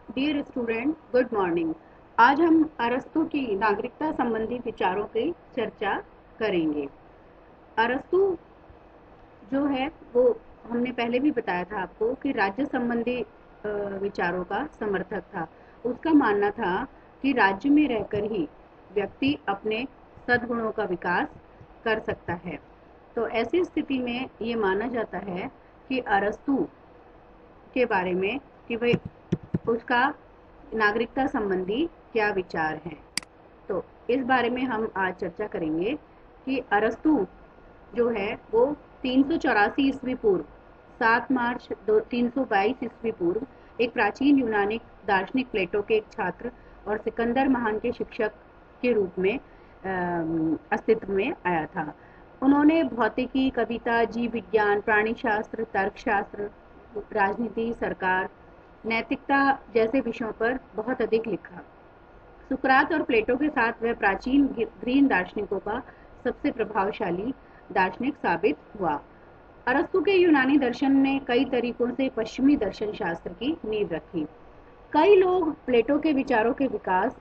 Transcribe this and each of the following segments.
Dear student, good morning. आज हम अरस्तु की नागरिकता संबंधी विचारों की चर्चा करेंगे। अरस्तु जो है वो हमने पहले भी बताया था आपको कि राज्य संबंधी विचारों का समर्थक था। उसका मानना था कि राज्य में रहकर ही व्यक्ति अपने सद्गुणों का विकास कर सकता है। तो ऐसी स्थिति में ये माना जाता है कि अरस्तु के बारे में कि भाई उसका नागरिकता संबंधी क्या विचार हैं। तो इस बारे में हम आज चर्चा करेंगे कि अरस्तु जो है वो 384 ईस्वी पूर्व 7 मार्च 322 ईस्वी पूर्व एक प्राचीन यूनानी दार्शनिक प्लेटो के एक छात्र और सिकंदर महान के शिक्षक के रूप में अस्तित्व में आया था। उन्होंने भौतिकी, कविता, जीव विज्ञान, प्राणी शास्त्र, तर्कशास्त्र, राजनीति, सरकार, नैतिकता जैसे विषयों पर बहुत अधिक लिखा। सुकरात और प्लेटो के साथ वह प्राचीन ग्रीक दार्शनिकों का सबसे प्रभावशाली दार्शनिक साबित हुआ। अरस्तु के यूनानी दर्शन ने कई तरीकों से पश्चिमी दर्शन शास्त्र की नींव रखी। कई लोग प्लेटो के विचारों के विकास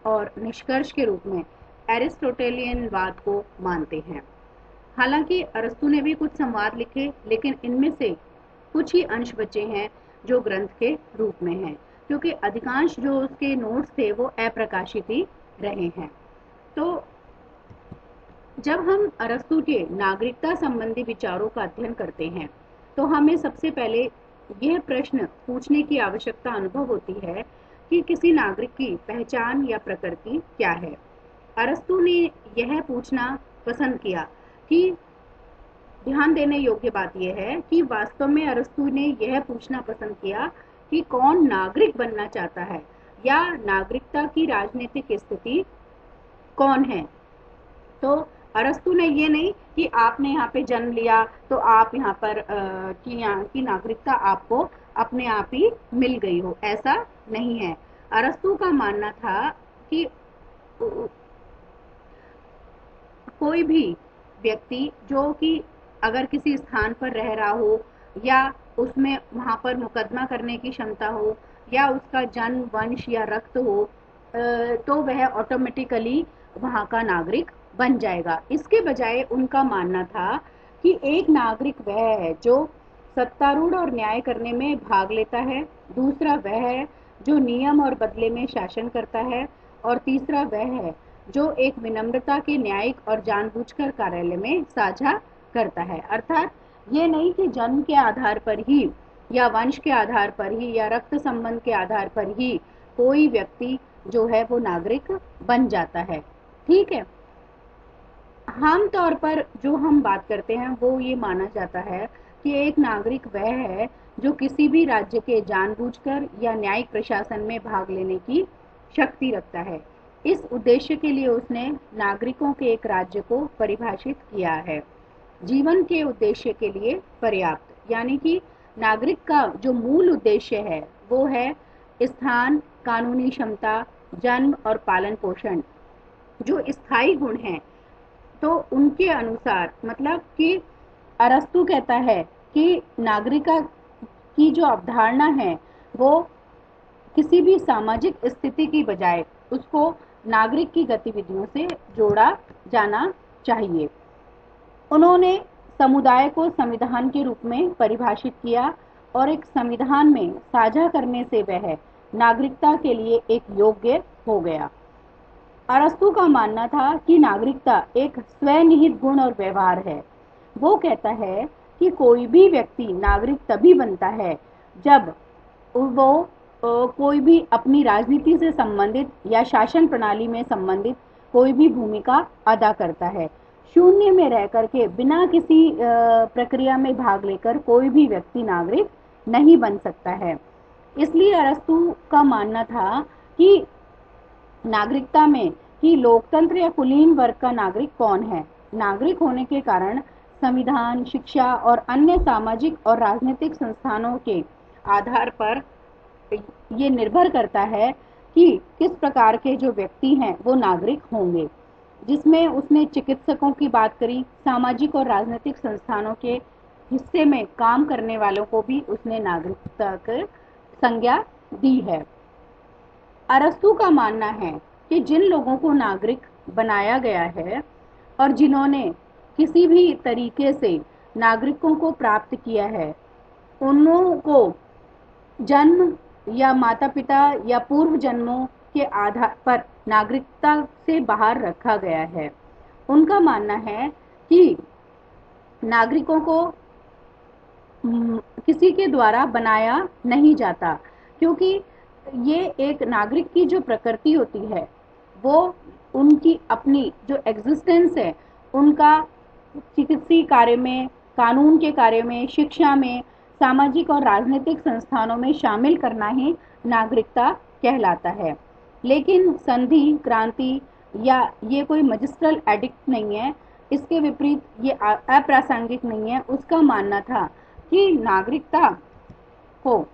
और निष्कर्ष के रूप में एरिस्टोटेलियन वाद को मानते हैं। हालांकि अरस्तु ने भी कुछ संवाद लिखे, लेकिन इनमें से कुछ ही अंश बचे हैं जो ग्रंथ के रूप में हैं, क्योंकि अधिकांश जो उसके नोट्स थे वो अप्रकाशित ही रहे हैं। तो जब हम अरस्तु के नागरिकता संबंधी विचारों का अध्ययन करते हैं तो हमें सबसे पहले यह प्रश्न पूछने की आवश्यकता अनुभव होती है कि किसी नागरिक की पहचान या प्रकृति क्या है। अरस्तु ने यह पूछना पसंद किया कि ध्यान देने योग्य बात यह है कि वास्तव में अरस्तु ने यह पूछना पसंद किया कि कौन नागरिक बनना चाहता है या नागरिकता की राजनीतिक स्थिति कौन है। तो अरस्तु ने ये नहीं कि आपने यहाँ पे जन्म लिया तो आप यहाँ पर कि यहाँ की नागरिकता आपको अपने आप ही मिल गई हो, ऐसा नहीं है। अरस्तु का मानना था कि कोई भी व्यक्ति जो कि अगर किसी स्थान पर रह रहा हो या उसमें वहां पर मुकदमा करने की क्षमता हो या उसका जन्म, वंश या रक्त हो, तो वह ऑटोमेटिकली वहां का नागरिक बन जाएगा। इसके बजाय उनका मानना था कि एक नागरिक वह है जो सत्तारूढ़ और न्याय करने में भाग लेता है, दूसरा वह है जो नियम और बदले में शासन करता है, और तीसरा वह है जो एक विनम्रता के न्यायिक और जानबूझकर कार्यालय में साझा करता है। अर्थात ये नहीं कि जन्म के आधार पर ही या वंश के आधार पर ही या रक्त संबंध के आधार पर ही कोई व्यक्ति जो है वो नागरिक बन जाता है। ठीक है। आम तौर पर जो हम बात करते हैं वो ये माना जाता है कि एक नागरिक वह है जो किसी भी राज्य के जानबूझकर या न्यायिक प्रशासन में भाग लेने की शक्ति रखता है। इस उद्देश्य के लिए उसने नागरिकों के एक राज्य को परिभाषित किया है, जीवन के उद्देश्य के लिए पर्याप्त। यानी कि नागरिक का जो मूल उद्देश्य है वो है स्थान, कानूनी क्षमता, जन्म और पालन पोषण, जो स्थायी गुण हैं। तो उनके अनुसार मतलब कि अरस्तु कहता है कि नागरिका की जो अवधारणा है वो किसी भी सामाजिक स्थिति की बजाय उसको नागरिक की गतिविधियों से जोड़ा जाना चाहिए। उन्होंने समुदाय को संविधान के रूप में परिभाषित किया और एक संविधान में साझा करने से वह नागरिकता के लिए एक योग्य हो गया। अरस्तु का मानना था कि नागरिकता एक स्वनिहित गुण और व्यवहार है। वो कहता है कि कोई भी व्यक्ति नागरिक तभी बनता है जब वो कोई भी अपनी राजनीति से संबंधित या शासन प्रणाली में संबंधित कोई भी भूमिका अदा करता है। शून्य में रह करके बिना किसी प्रक्रिया में भाग लेकर कोई भी व्यक्ति नागरिक नहीं बन सकता है। इसलिए अरस्तु का मानना था कि नागरिकता में कि लोकतंत्र या कुलीन वर्ग का नागरिक कौन है। नागरिक होने के कारण संविधान, शिक्षा और अन्य सामाजिक और राजनीतिक संस्थानों के आधार पर ये निर्भर करता है कि किस प्रकार के जो व्यक्ति हैं वो नागरिक होंगे। जिसमें उसने चिकित्सकों की बात करी, सामाजिक और राजनीतिक संस्थानों के हिस्से में काम करने वालों को भी उसने नागरिकता की संज्ञा दी है। अरस्तू का मानना है कि जिन लोगों को नागरिक बनाया गया है और जिन्होंने किसी भी तरीके से नागरिकों को प्राप्त किया है, उन्हों को जन्म या माता पिता या पूर्व जन्मों के आधार पर नागरिकता से बाहर रखा गया है। उनका मानना है कि नागरिकों को किसी के द्वारा बनाया नहीं जाता, क्योंकि ये एक नागरिक की जो प्रकृति होती है वो उनकी अपनी जो एग्जिस्टेंस है उनका किसी कार्य में, कानून के कार्य में, शिक्षा में, सामाजिक और राजनीतिक संस्थानों में शामिल करना ही नागरिकता कहलाता है। लेकिन संधि, क्रांति या ये कोई मजिस्ट्रल एडिक्ट नहीं है, इसके विपरीत ये अप्रासंगिक नहीं है। उसका मानना था कि नागरिकता को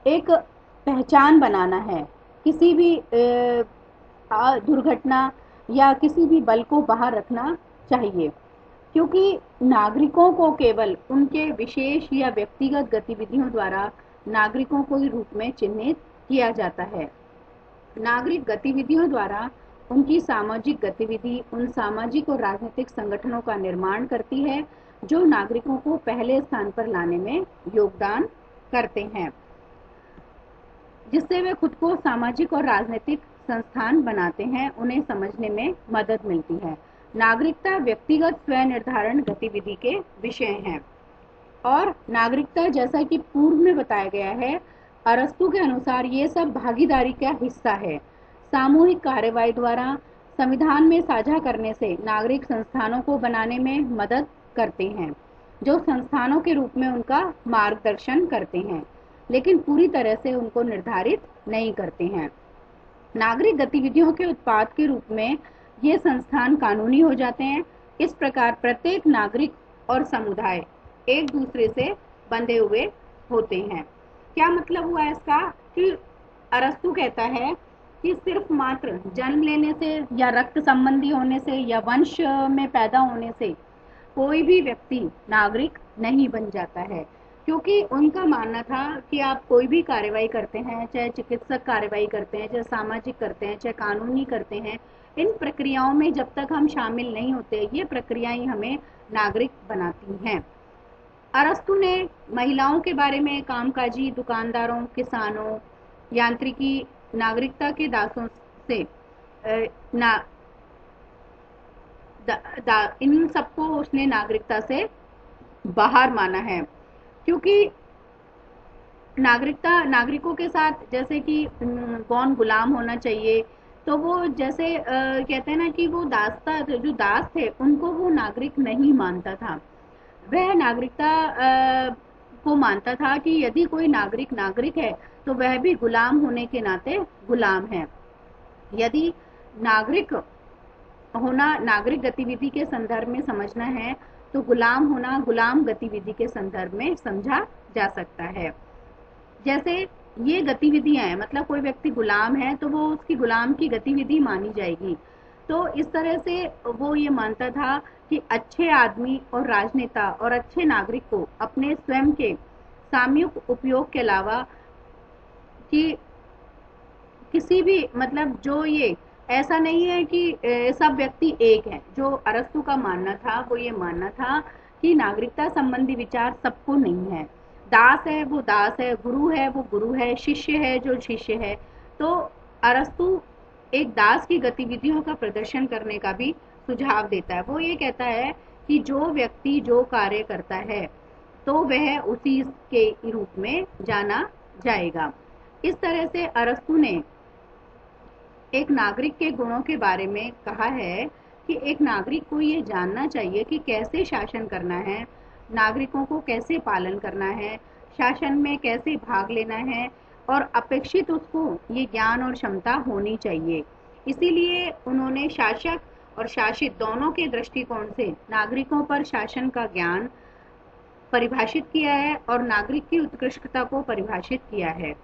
एक पहचान बनाना है, किसी भी दुर्घटना या किसी भी बल को बाहर रखना चाहिए, क्योंकि नागरिकों को केवल उनके विशेष या व्यक्तिगत गतिविधियों द्वारा नागरिकों के रूप में चिन्हित किया जाता है। नागरिक गतिविधियों द्वारा उनकी सामाजिक गतिविधि उन सामाजिक और राजनीतिक संगठनों का निर्माण करती है जो नागरिकों को पहले स्थान पर लाने में योगदान करते हैं, जिससे वे खुद को सामाजिक और राजनीतिक संस्थान बनाते हैं, उन्हें समझने में मदद मिलती है। नागरिकता व्यक्तिगत स्व निर्धारण गतिविधि के विषय हैं और नागरिकता, जैसा कि पूर्व में बताया गया है, अरस्तू के अनुसार ये सब भागीदारी का हिस्सा है। सामूहिक कार्यवाही द्वारा संविधान में साझा करने से नागरिक संस्थानों को बनाने में मदद करते हैं, जो संस्थानों के रूप में उनका मार्गदर्शन करते हैं, लेकिन पूरी तरह से उनको निर्धारित नहीं करते हैं। नागरिक गतिविधियों के उत्पाद के रूप में ये संस्थान कानूनी हो जाते हैं। इस प्रकार प्रत्येक नागरिक और समुदाय एक दूसरे से बंधे हुए होते हैं। क्या मतलब हुआ इसका कि अरस्तू कहता है कि सिर्फ मात्र जन्म लेने से या रक्त संबंधी होने से या वंश में पैदा होने से कोई भी व्यक्ति नागरिक नहीं बन जाता है, क्योंकि उनका मानना था कि आप कोई भी कार्रवाई करते हैं, चाहे चिकित्सक कार्रवाई करते हैं, चाहे सामाजिक करते हैं, चाहे कानूनी करते हैं, इन प्रक्रियाओं में जब तक हम शामिल नहीं होते, ये प्रक्रियाएं हमें नागरिक बनाती हैं। अरस्तू ने महिलाओं के बारे में, कामकाजी, दुकानदारों, किसानों, यांत्रिकी, नागरिकता के दासों से इन सबको उसने नागरिकता से बाहर माना है, क्योंकि नागरिकों के साथ जैसे कि कौन गुलाम होना चाहिए, तो वो जैसे कहते हैं ना कि वो जो दास थे उनको वो नागरिक नहीं मानता था। वह नागरिकता को मानता था कि यदि कोई नागरिक है तो वह भी गुलाम होने के नाते गुलाम है। यदि नागरिक होना नागरिक गतिविधि के संदर्भ में समझना है तो गुलाम होना गुलाम गतिविधि के संदर्भ में समझा जा सकता है। जैसे ये गतिविधियां हैं, मतलब कोई व्यक्ति गुलाम है तो वो उसकी गुलाम की गतिविधि मानी जाएगी। तो इस तरह से वो ये मानता था कि अच्छे आदमी और राजनेता और अच्छे नागरिक को अपने स्वयं के सामूहिक उपयोग के अलावा कि किसी भी, मतलब जो ये ऐसा नहीं है कि सब व्यक्ति एक हैं। जो अरस्तू का मानना था वो ये मानना था कि नागरिकता संबंधी विचार सबको नहीं है। दास है वो दास है, गुरु है वो गुरु है, शिष्य है जो शिष्य है। तो अरस्तू एक दास की गतिविधियों का प्रदर्शन करने का भी सुझाव देता है। वो ये कहता है कि जो व्यक्ति जो कार्य करता है तो वह उसी के रूप में जाना जाएगा। इस तरह से अरस्तू ने एक नागरिक के गुणों के बारे में कहा है कि एक नागरिक को ये जानना चाहिए कि कैसे शासन करना है, नागरिकों को कैसे पालन करना है, शासन में कैसे भाग लेना है, और अपेक्षित उसको ये ज्ञान और क्षमता होनी चाहिए। इसीलिए उन्होंने शासक और शासित दोनों के दृष्टिकोण से नागरिकों पर शासन का ज्ञान परिभाषित किया है और नागरिक की उत्कृष्टता को परिभाषित किया है।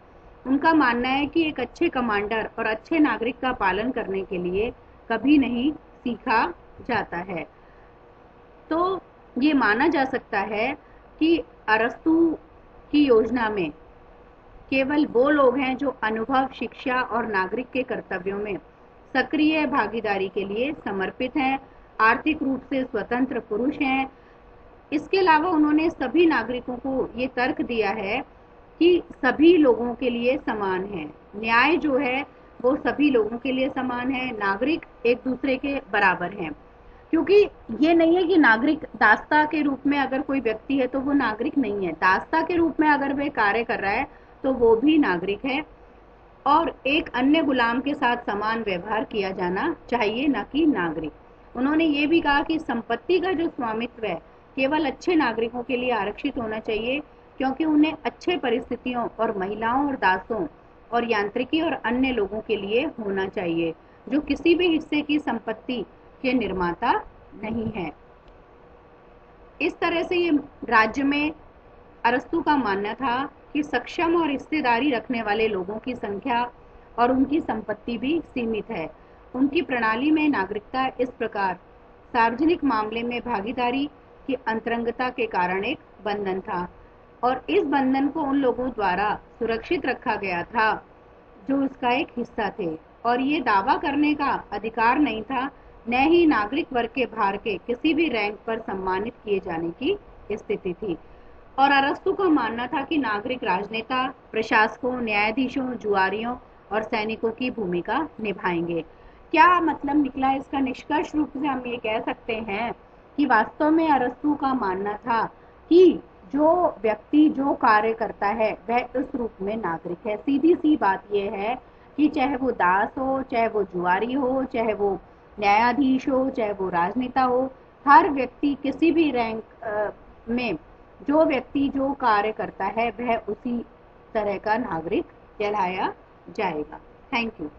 उनका मानना है कि एक अच्छे कमांडर और अच्छे नागरिक का पालन करने के लिए कभी नहीं सीखा जाता है। तो ये माना जा सकता है कि अरस्तू की योजना में केवल वो लोग हैं जो अनुभव, शिक्षा और नागरिक के कर्तव्यों में सक्रिय भागीदारी के लिए समर्पित हैं, आर्थिक रूप से स्वतंत्र पुरुष हैं। इसके अलावा उन्होंने सभी नागरिकों को ये तर्क दिया है कि सभी लोगों के लिए समान है। न्याय जो है वो सभी लोगों के लिए समान है, नागरिक एक दूसरे के बराबर हैं। क्योंकि ये नहीं है कि नागरिक दास्ता के रूप में अगर कोई व्यक्ति है तो वो नागरिक नहीं है, दास्ता के रूप में अगर वह कार्य कर रहा है तो वो भी नागरिक है। और एक अन्य गुलाम के साथ समान व्यवहार किया जाना चाहिए, न कि नागरिक। उन्होंने ये भी कहा कि संपत्ति का जो स्वामित्व है केवल अच्छे नागरिकों के लिए आरक्षित होना चाहिए, क्योंकि उन्हें अच्छे परिस्थितियों और महिलाओं और दासों और यांत्रिकी और अन्य लोगों के लिए होना चाहिए जो किसी भी हिस्से की संपत्ति के निर्माता नहीं है। इस तरह से ये राज्य में अरस्तु का मानना था कि सक्षम और हिस्सेदारी रखने वाले लोगों की संख्या और उनकी संपत्ति भी सीमित है। उनकी प्रणाली में नागरिकता इस प्रकार सार्वजनिक मामले में भागीदारी की अंतरंगता के कारण एक बंधन था, और इस बंधन को उन लोगों द्वारा सुरक्षित रखा गया था जो इसका एक हिस्सा थे, और ये दावा करने का अधिकार नहीं था, न ही नागरिक वर्ग के बाहर के किसी भी रैंक पर सम्मानित किए जाने की स्थिति थी। और अरस्तु का मानना था कि नागरिक राजनेता, प्रशासकों, न्यायाधीशों, जुआरियों और सैनिकों की भूमिका निभाएंगे। क्या मतलब निकला इसका? निष्कर्ष रूप से हम ये कह सकते हैं कि वास्तव में अरस्तु का मानना था कि जो व्यक्ति जो कार्य करता है वह उस रूप में नागरिक है। सीधी सी बात यह है कि चाहे वो दास हो, चाहे वो जुआरी हो, चाहे वो न्यायाधीश हो, चाहे वो राजनेता हो, हर व्यक्ति किसी भी रैंक में जो व्यक्ति जो कार्य करता है वह उसी तरह का नागरिक कहलाया जाएगा। Thank you.